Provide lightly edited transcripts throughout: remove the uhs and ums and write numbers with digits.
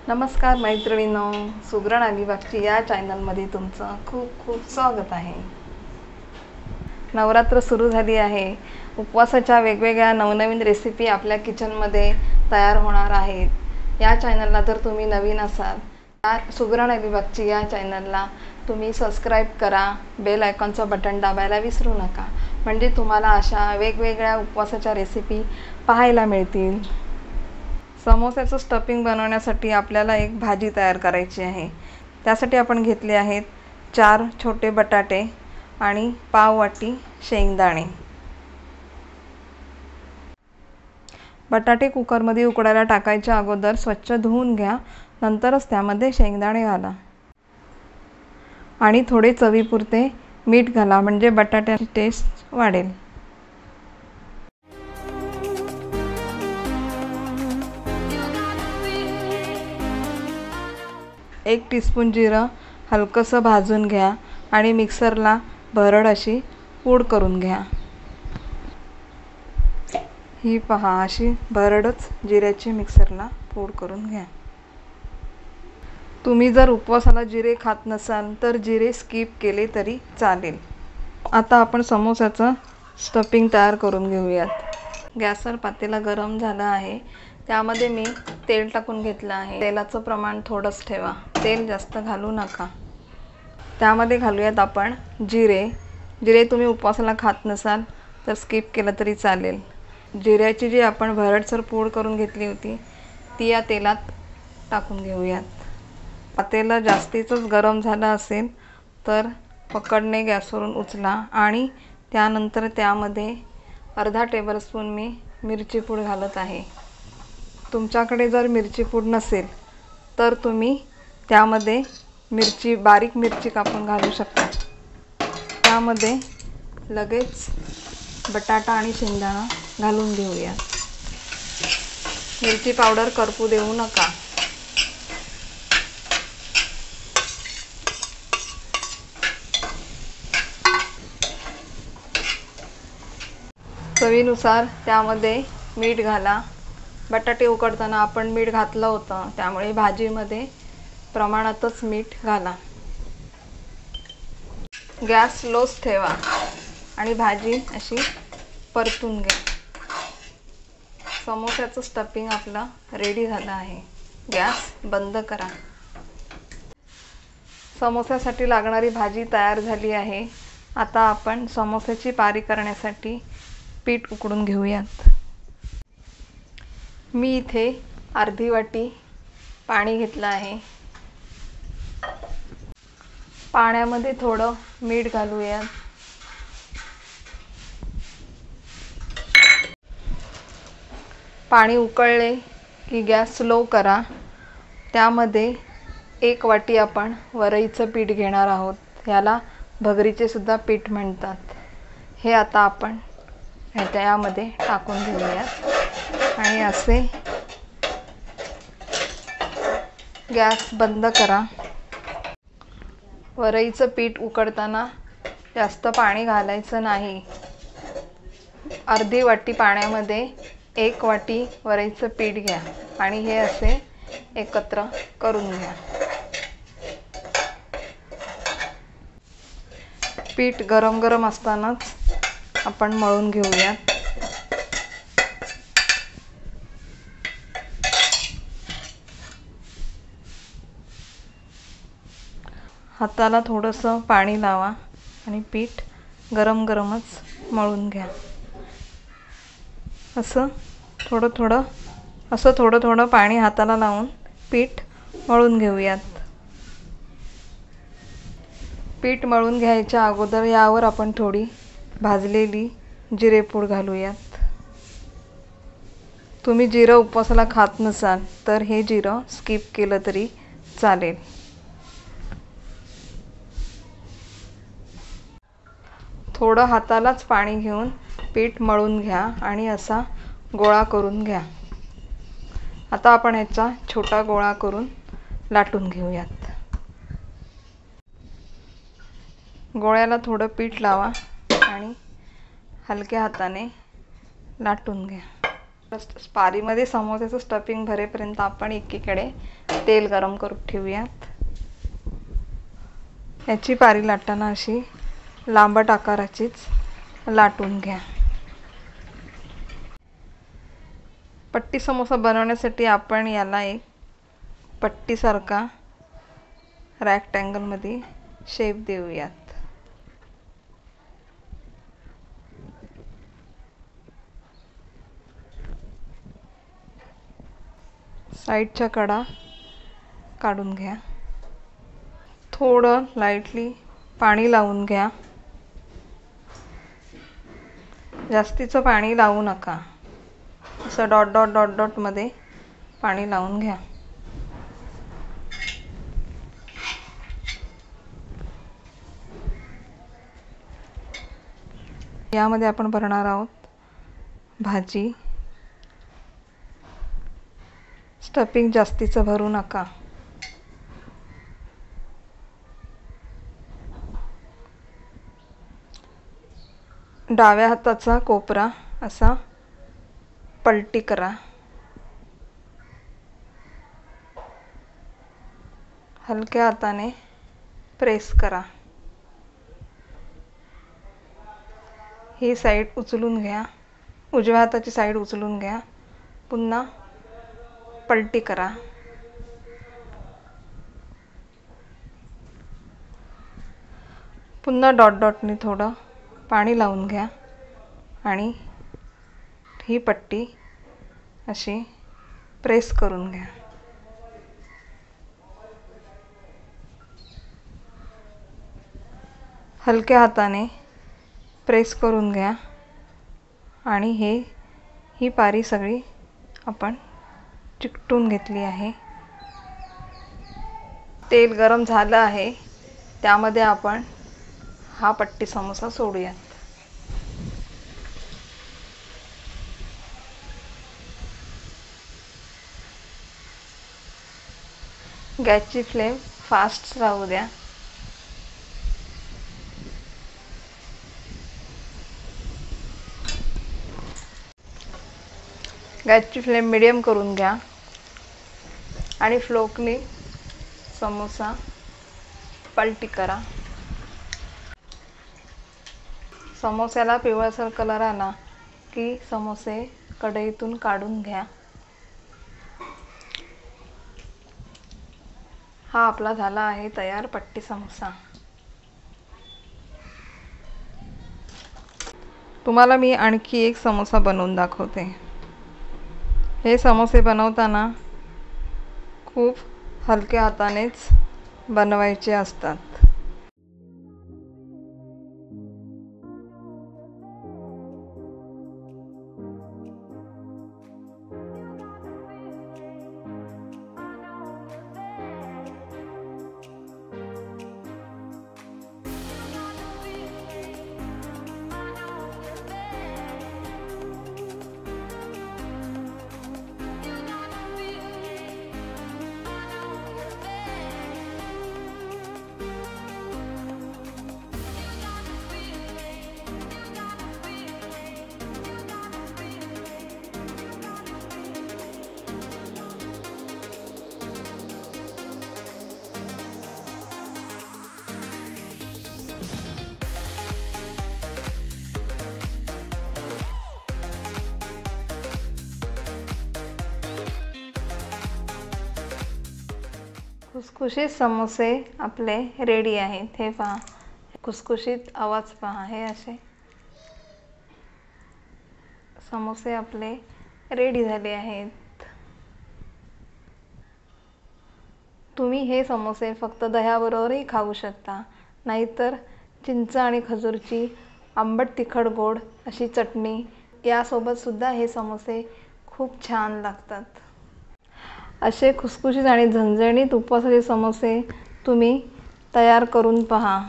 नमस्कार मैत्रिणींनो, सुगरण अलिबागची या चॅनलमध्ये तुमचं खूप खूप स्वागत आहे। नवरात्र सुरू झाली आहे। उपवासाच्या वेगवेगळ्या नवनवीन रेसिपी आपल्या किचनमध्ये तयार होणार आहेत। या चॅनलला जर तुम्ही नवीन असाल तर सुगरण अलिबागची या चॅनलला तुम्ही सबस्क्राइब करा, बेल आयकॉनचं बटन दाबायला विसरू नका, म्हणजे तुम्हाला अशा वेगवेगळ्या उपवासाच्या रेसिपी पाहायला मिळतील। समोस्याचं स्टफिंग बनवण्यासाठी आपल्याला एक भाजी तयार करायची आहे। त्यासाठी आपण घेतले आहेत 4 छोटे बटाटे आणि पाव वाटी शेंगदाणे। बटाटे कुकरमध्ये उकडायला टाकायच्या अगोदर स्वच्छ धुवून घ्या, नंतरच त्यामध्ये शेंगदाणे घाला आणि थोडे चवीपुरते मीठ घाला, म्हणजे बटाट्याची टेस्ट वाढेल। 1 टीस्पून जिरं हलकंसं भाजून घ्या आणि मिक्सरला भरड अशी पूड करून घ्या। ही पहा, अशी भरडच जिऱ्याची मिक्सरला पूड करून घ्या। तुम्ही जर उपवासाला जिरे खात नसाल तर जिरे स्किप केले तरी चालेल। आता आपण समोसाचं स्टफिंग तयार करून घेऊयात। गॅसवर पातेलं गरम झालं आहे, त्यामध्ये मी तेल टाकून घेतलं आहे। तेलाचं प्रमाण थोडंच ठेवा, तेल जास्त घालू नका। त्यामध्ये घालूयात आपण जिरे तुम्ही उपवासाला खात नसाल तर स्किप केलं तरी चालेल। जिऱ्याची जी आपण भरडसर पूड करून घेतली होती ती या तेलात टाकून घेऊयात। पातेलं जास्तीच गरम झालं असेल तर पकडने गॅसवरून उचला आणि त्यानंतर त्यामध्ये अर्धा टेबलस्पून मी मिरची पूड घालत आहे। तुमच्याकडे जर मिरची पूड नसेल तर तुम्ही त्यामध्ये बारीक मिरची कापून घालू शकता। त्यामध्ये लगेच बटाटा आणि शेंगदाणा घालून घेऊया। मिरची पावडर करपू देऊ नका। चवीनुसार त्यामध्ये मीठ घाला। बटाटे उकडताना आपण मीठ घातलं होतं, त्यामुळे भाजीमध्ये प्रमाणातच मीठ घाला। गॅस स्लोच ठेवा आणि भाजी अशी परतून घ्या। समोस्याचं स्टफिंग आपलं रेडी झालं आहे। गॅस बंद करा। समोस्यासाठी लागणारी भाजी तयार झाली आहे। आता आपण समोस्याची पारी करण्यासाठी पीठ उकडून घेऊयात। मी इथे अर्धी वाटी पाणी घेतलं आहे। पाण्यामध्ये थोडं मीठ घालूयात। पाणी उकळले की गॅस स्लो करा। त्यामध्ये 1 वाटी आपण वरईचं पीठ घेणार आहोत। याला भगरीचे सुद्धा पीठ म्हणतात। हे आता आपण यामध्ये टाकून घेऊयात आणि असे गॅस बंद करा। वरईचं पीठ उकडताना जास्त पाणी घालायचं नाही। अर्धी वाटी पाण्यामध्ये 1 वाटी वरईचं पीठ घ्या आणि हे असे एकत्र करून घ्या। पीठ गरम असतानाच आपण मळून घेऊयात। हाताला थोडंसं पाणी लावा आणि पीठ गरमच मळून घ्या। असं थोडं पाणी हाताला लावून पीठ मळून घेऊयात। पीठ मळून घ्यायच्या अगोदर यावर आपण थोडी भाजलेली जिरेपूड घालूयात। तुम्ही जिरं उपवासाला खात नसाल तर हे जिरं स्किप केलं तरी चालेल। थोडं हातालाच पाणी घेऊन पीठ मळून घ्या आणि असा गोळा करून घ्या। आता आपण याचा छोटा गोळा करून लाटून घेऊयात। गोळ्याला थोडं पीठ लावा आणि हलक्या हाताने लाटून घ्या। पारीमध्ये समोस्याचं स्टफिंग भरेपर्यंत आपण एकीकडे तेल गरम करून ठेवूयात. याची पारी लाटताना अशी लांबट आकाराचीच लाटून घ्या. पट्टी समोसा बनवण्यासाठी आपण याला एक पट्टीसारखा रॅक्टँगलमध्ये शेप देऊयात. साईडच्या कडा काढून घ्या. थोडं लाईटली पाणी लावून घ्या. जास्तीचं पाणी लावू नका. असं डॉट डॉट डॉट डॉट मध्ये पाणी लावून घ्या. यामध्ये आपण भरणार आहोत भाजी. स्टफिंग जास्तीचं भरू नका. डाव्या हाताचा कोपरा असा पलटी करा. हलक्या हाताने प्रेस करा. ही साईड उचलून घ्या. उजव्या हाताची साईड उचलून घ्या. पुन्हा पलटी करा. पुन्हा डॉट डॉटने थोडं पाणी लावून घ्या आणि ही पट्टी अशी प्रेस करून घ्या. हलक्या हाताने प्रेस करून घ्या आणि ही पारी सगळी आपण चिकटून घेतली आहे. तेल गरम झालं आहे, त्यामध्ये आपण हा पट्टी समोसा सोडूयात. गॅसची फ्लेम फास्ट राहू द्या. गॅसची फ्लेम मिडियम करून घ्या आणि फ्लोकने समोसा पलटी करा. समोस्याला पिवळसर कलर आला की समोसे कढईतून काढून घ्या. हा आपला झाला आहे तयार पट्टी समोसा. तुम्हाला मी आणखी एक समोसा बनवून दाखवते. हे समोसे बनवताना खूप हलक्या हातानेच बनवायचे असतात. खुसखुशीत समोसे आपले रेडी आहेत. हे पहा, खुसखुशीत आवाज पहा. हे असे समोसे आपले रेडी झाले आहेत. तुम्ही हे समोसे फक्त दह्याबरोबरही खाऊ शकता, नाहीतर चिंच आणि खजूरची आंबट तिखट गोड अशी चटणी यासोबत सुद्धा हे समोसे खूप छान लागतात. असे खुसखुशीत आणि झणझणीत उपवासाचे समोसे तुम्ही तयार करून पहा.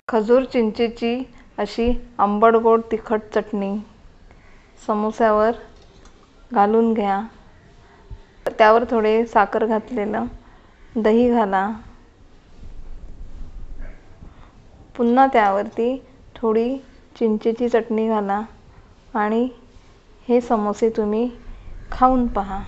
खजूर चिंचेची अशी आंबट गोड तिखट चटणी समोस्यावर घालून घ्या. त्यावर थोडे साखर घातलेलं दही घाला. पुन्हा त्यावरती थोडी चिंचेची चटणी घाला आणि हे समोसे तुम्ही खाऊन पहा.